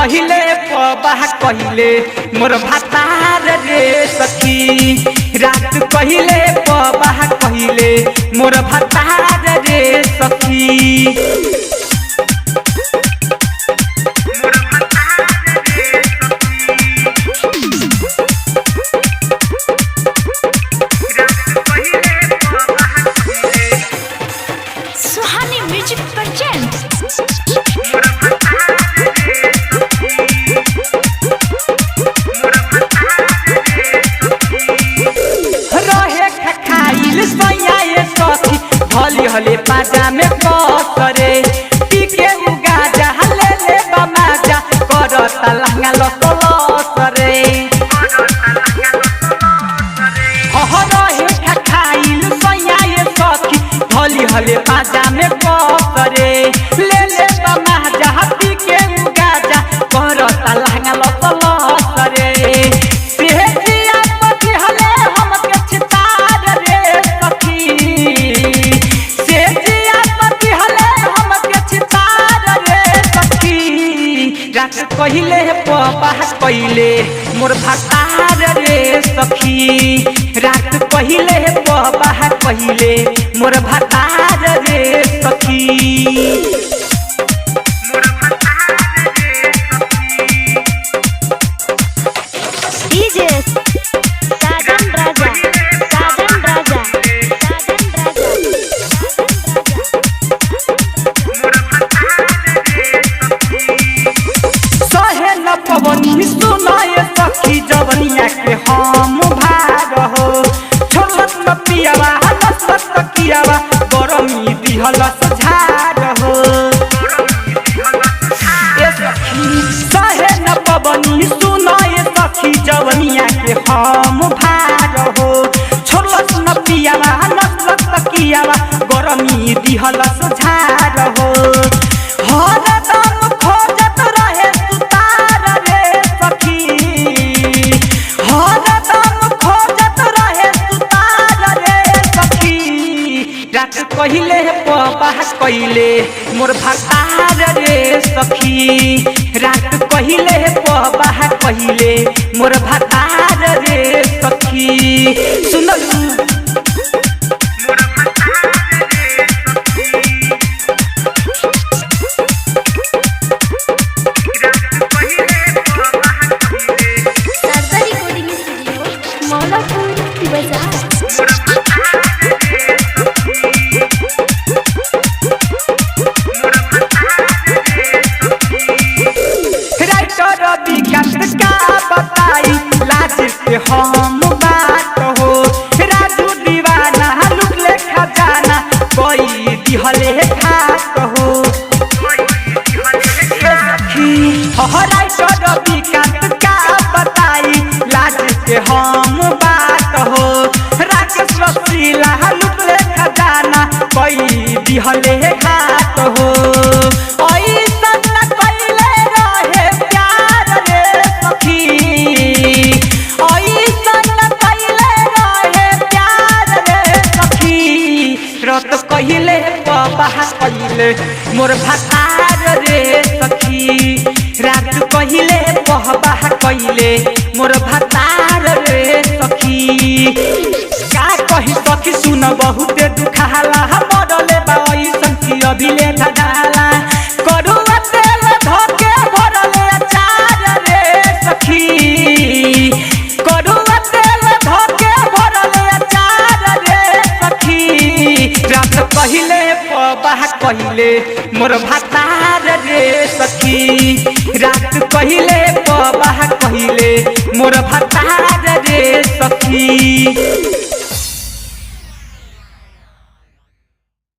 कहिले पबाह कहिले मोर भातार रे सखी। रात कहिले पबाह कहिले मोर भातार रे सखी। सुहानी म्यूजिक प्रेजेंट रहे खाइल सैया सखी भली हले पाजा में करे पीके उगाजा हले ले बमाजा करता लहंगा लसरे। रहे खाइल सैया सखी भली हले पाजा में करे ले ले बमाजा पीके उगाजा करता लहंगा लसरे। कहिले पबाह कहिले मोर भातार रे सखी। रात कहिले पबाह कहिले मोर भातार रे सखी। डीजे साजन राजा साजन राजा सहे न पवनी सुनाए सखी जवनिया के हम भाग हो छोड़त न पियावा हलस तकियावा गरमी दिहलस झाड़ हो। सहे न पवनी सुनाए सखी जवनिया के हम भाग हो छोड़त न पियावा हलस तकियावा गरमी दिहलस झाड़ हो। कहिले पबाह कहिले मोर भातार रे सखी। रात कहिले पबाह कहिले मोर भातार रे सखी। सुनलू सरदार रिकॉर्डिंग स्टूडियो मौलापुर बाजार। का बताई लाज से हम बात हो राजू दीवाना लुट ले खजाना कोई दिहले खात हो। का बताई लाज से हम बात हो राकेश रसीला लुट ले खजाना कोई दिहले खात हो। कहिले पबाह कहिले मोर भातार रे सखी। रात कहिले पबाह कहिले मोर भातार रे सखी। का कही सखी सुन बहुते दुखाला मरले बाई संखी अभिले धडाला करुआ तेल धके भरले अचार रे सखी। करुआ तेल धके भरले अचार रे सखी। रात कहिले पबाह कहिले मोर भातार रे सखी। रात कहिले पबाह कहिले मोर भातार